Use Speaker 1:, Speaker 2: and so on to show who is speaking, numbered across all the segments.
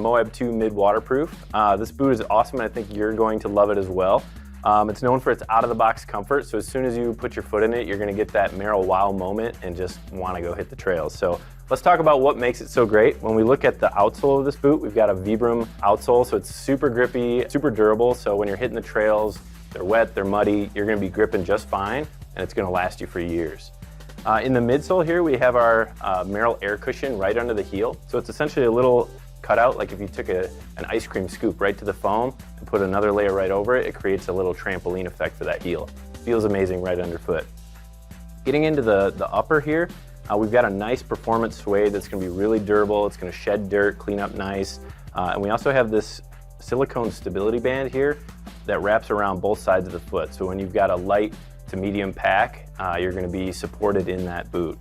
Speaker 1: Moab 2 Mid Waterproof. This boot is awesome, and I think you're going to love it as well. It's known for its out-of-the-box comfort, so as soon as you put your foot in it, you're going to get that Merrell wow moment and just want to go hit the trails. So let's talk about what makes it so great. When we look at the outsole of this boot, we've got a Vibram outsole, so it's super grippy, super durable, so when you're hitting the trails, they're wet, they're muddy, you're going to be gripping just fine, and it's going to last you for years. In the midsole here, we have our Merrell air cushion right under the heel. So it's essentially a little cutout, like if you took an ice cream scoop right to the foam and put another layer right over it, it creates a little trampoline effect for that heel. Feels amazing right underfoot. Getting into the upper here, we've got a nice performance suede that's going to be really durable. It's going to shed dirt, clean up nice. And we also have this silicone stability band here that wraps around both sides of the foot. So when you've got a light to medium pack, you're going to be supported in that boot.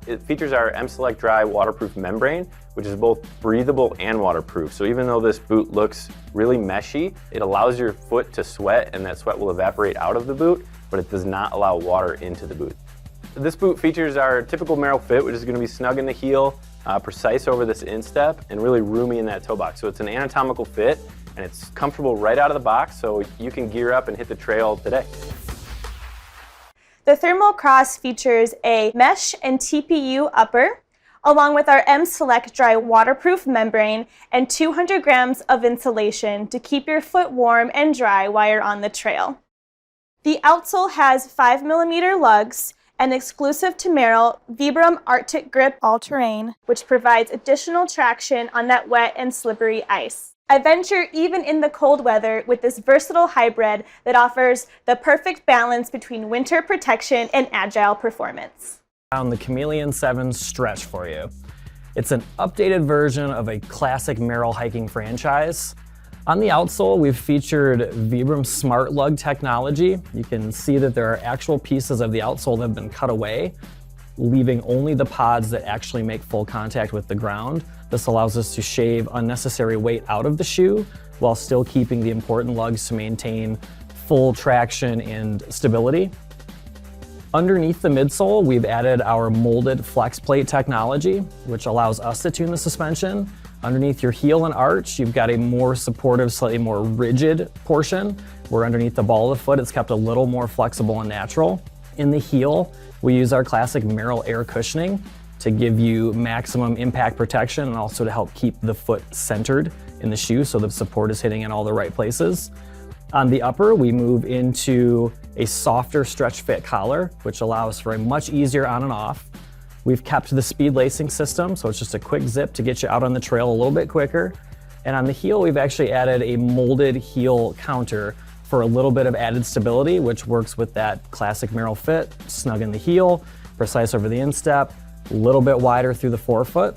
Speaker 1: It features our M-Select Dry waterproof membrane, which is both breathable and waterproof. So even though this boot looks really meshy, it allows your foot to sweat, and that sweat will evaporate out of the boot, but it does not allow water into the boot. This boot features our typical Merrell fit, which is going to be snug in the heel, precise over this instep, and really roomy in that toe box. So it's an anatomical fit, and it's comfortable right out of the box, so you can gear up and hit the trail today.
Speaker 2: The Thermo Cross features a mesh and TPU upper, along with our M-Select Dry waterproof membrane and 200 grams of insulation to keep your foot warm and dry while you're on the trail. The outsole has 5mm lugs and exclusive to Merrell Vibram Arctic Grip All-Terrain, which provides additional traction on that wet and slippery ice. I venture even in the cold weather with this versatile hybrid that offers the perfect balance between winter protection and agile performance.
Speaker 3: Found the Chameleon 7 Stretch for you. It's an updated version of a classic Merrell hiking franchise. On the outsole, we've featured Vibram Smart Lug technology. You can see that there are actual pieces of the outsole that have been cut away, leaving only the pods that actually make full contact with the ground. This allows us to shave unnecessary weight out of the shoe while still keeping the important lugs to maintain full traction and stability. Underneath the midsole, we've added our molded flex plate technology, which allows us to tune the suspension. Underneath your heel and arch, you've got a more supportive, slightly more rigid portion, where underneath the ball of the foot, it's kept a little more flexible and natural. In the heel, we use our classic Merrell air cushioning to give you maximum impact protection and also to help keep the foot centered in the shoe so the support is hitting in all the right places. On the upper, we move into a softer stretch fit collar, which allows for a much easier on and off. We've kept the speed lacing system, so it's just a quick zip to get you out on the trail a little bit quicker. And on the heel, we've actually added a molded heel counter for a little bit of added stability, which works with that classic Merrell fit, snug in the heel, precise over the instep, a little bit wider through the forefoot.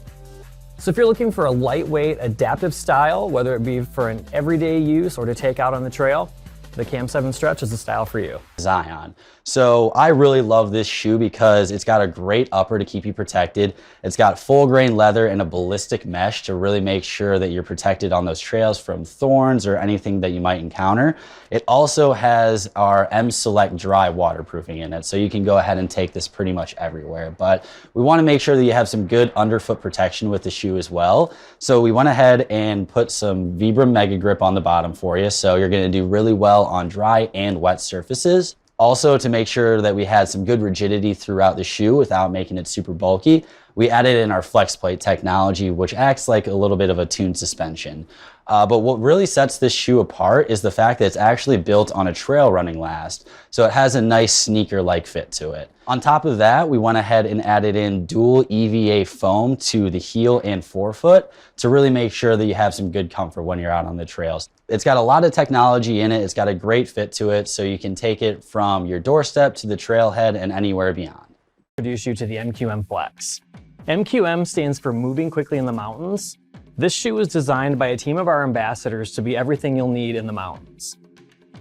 Speaker 3: So if you're looking for a lightweight, adaptive style, whether it be for an everyday use or to take out on the trail, the Cam 7 Stretch is the style for you.
Speaker 4: Zion. So I really love this shoe because it's got a great upper to keep you protected. It's got full grain leather and a ballistic mesh to really make sure that you're protected on those trails from thorns or anything that you might encounter. It also has our M-Select Dry waterproofing in it, so you can go ahead and take this pretty much everywhere. But we want to make sure that you have some good underfoot protection with the shoe as well. So we went ahead and put some Vibram Mega Grip on the bottom for you, so you're going to do really well on dry and wet surfaces. Also, to make sure that we had some good rigidity throughout the shoe without making it super bulky, we added in our flex plate technology, which acts like a little bit of a tuned suspension. But what really sets this shoe apart is the fact that it's actually built on a trail running last, so it has a nice sneaker-like fit to it. On top of that, we went ahead and added in dual EVA foam to the heel and forefoot to really make sure that you have some good comfort when you're out on the trails. It's got a lot of technology in it, it's got a great fit to it, so you can take it from your doorstep to the trailhead and anywhere beyond.
Speaker 3: Introduce you to the MQM Flex. MQM stands for Moving Quickly in the Mountains. This shoe was designed by a team of our ambassadors to be everything you'll need in the mountains.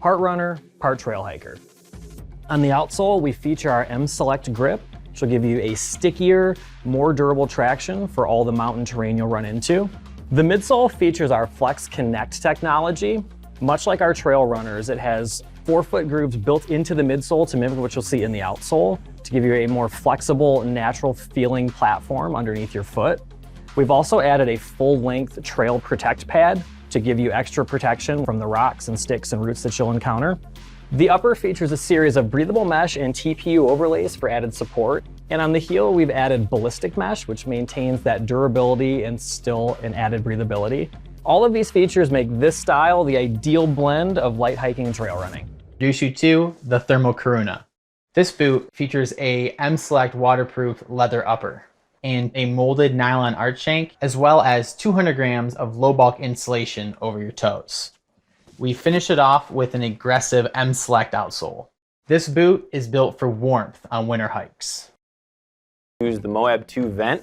Speaker 3: Part runner, part trail hiker. On the outsole, we feature our M-Select Grip, which will give you a stickier, more durable traction for all the mountain terrain you'll run into. The midsole features our Flex Connect technology. Much like our trail runners, it has forefoot grooves built into the midsole to mimic what you'll see in the outsole to give you a more flexible, natural feeling platform underneath your foot. We've also added a full-length trail protect pad to give you extra protection from the rocks and sticks and roots that you'll encounter. The upper features a series of breathable mesh and TPU overlays for added support. And on the heel, we've added ballistic mesh, which maintains that durability and still an added breathability. All of these features make this style the ideal blend of light hiking and trail running.
Speaker 5: Introduce you to the Thermo Kiruna. This boot features a M-Select waterproof leather upper and a molded nylon arch shank, as well as 200 grams of low bulk insulation over your toes. We finish it off with an aggressive M-Select outsole. This boot is built for warmth on winter hikes.
Speaker 1: Use the Moab 2 vent.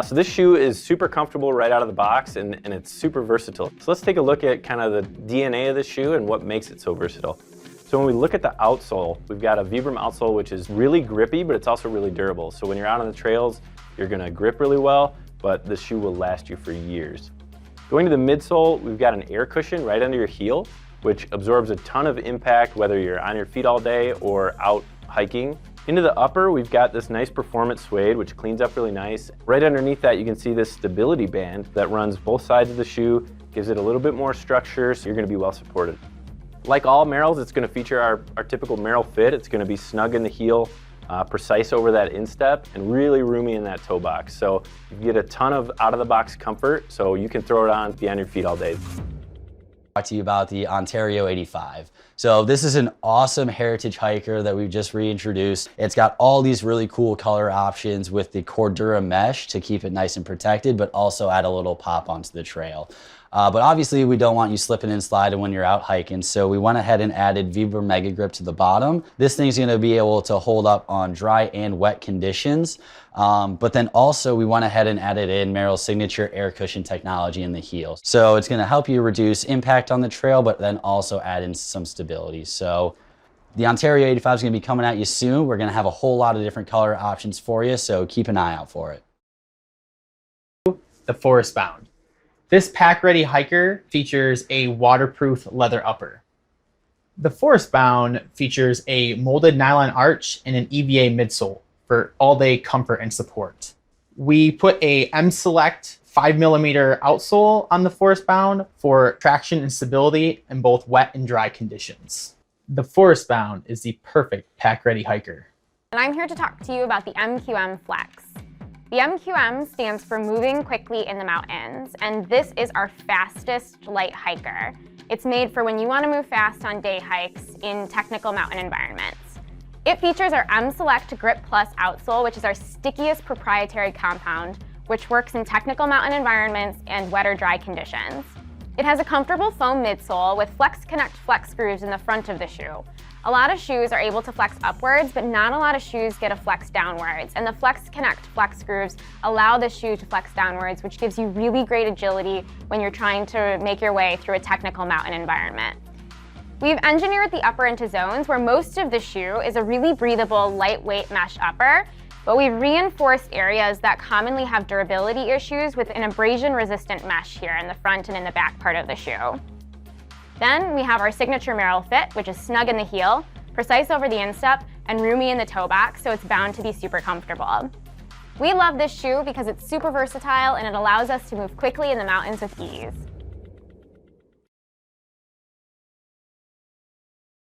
Speaker 1: So this shoe is super comfortable right out of the box and it's super versatile. So let's take a look at kind of the DNA of the shoe and what makes it so versatile. So when we look at the outsole, we've got a Vibram outsole which is really grippy, but it's also really durable. So when you're out on the trails, you're gonna grip really well, but the shoe will last you for years. Going to the midsole, we've got an air cushion right under your heel, which absorbs a ton of impact whether you're on your feet all day or out hiking. Into the upper, we've got this nice performance suede, which cleans up really nice. Right underneath that, you can see this stability band that runs both sides of the shoe, gives it a little bit more structure, so you're gonna be well supported. Like all Merrells, it's gonna feature our typical Merrell fit. It's gonna be snug in the heel, precise over that instep, and really roomy in that toe box. So you get a ton of out-of-the-box comfort, so you can throw it on, be on your feet all day.
Speaker 4: Talk to you about the Ontario 85. So this is an awesome heritage hiker that we've just reintroduced. It's got all these really cool color options with the Cordura mesh to keep it nice and protected, but also add a little pop onto the trail. But obviously we don't want you slipping and sliding when you're out hiking, so we went ahead and added Vibram Mega Grip to the bottom. This thing's gonna be able to hold up on dry and wet conditions, but then also we went ahead and added in Merrell's signature air cushion technology in the heel. So it's gonna help you reduce impact on the trail, but then also add in some stability. So the Ontario 85 is gonna be coming at you soon. We're gonna have a whole lot of different color options for you, so keep an eye out for it.
Speaker 5: The Forestbound. This pack-ready hiker features a waterproof leather upper. The Forestbound features a molded nylon arch and an EVA midsole for all-day comfort and support. We put a M-Select 5mm outsole on the Forestbound for traction and stability in both wet and dry conditions. The Forestbound is the perfect pack-ready hiker.
Speaker 6: And I'm here to talk to you about the MQM Flex. The MQM stands for Moving Quickly in the Mountains, and this is our fastest light hiker. It's made for when you want to move fast on day hikes in technical mountain environments. It features our M-Select Grip Plus outsole, which is our stickiest proprietary compound, which works in technical mountain environments and wet or dry conditions. It has a comfortable foam midsole with Flex Connect flex screws in the front of the shoe. A lot of shoes are able to flex upwards, but not a lot of shoes get a flex downwards. And the Flex Connect flex screws allow the shoe to flex downwards, which gives you really great agility when you're trying to make your way through a technical mountain environment. We've engineered the upper into zones where most of the shoe is a really breathable, lightweight mesh upper, but we've reinforced areas that commonly have durability issues with an abrasion-resistant mesh here in the front and in the back part of the shoe. Then we have our signature Merrell fit, which is snug in the heel, precise over the instep, and roomy in the toe box, so it's bound to be super comfortable. We love this shoe because it's super versatile and it allows us to move quickly in the mountains with ease.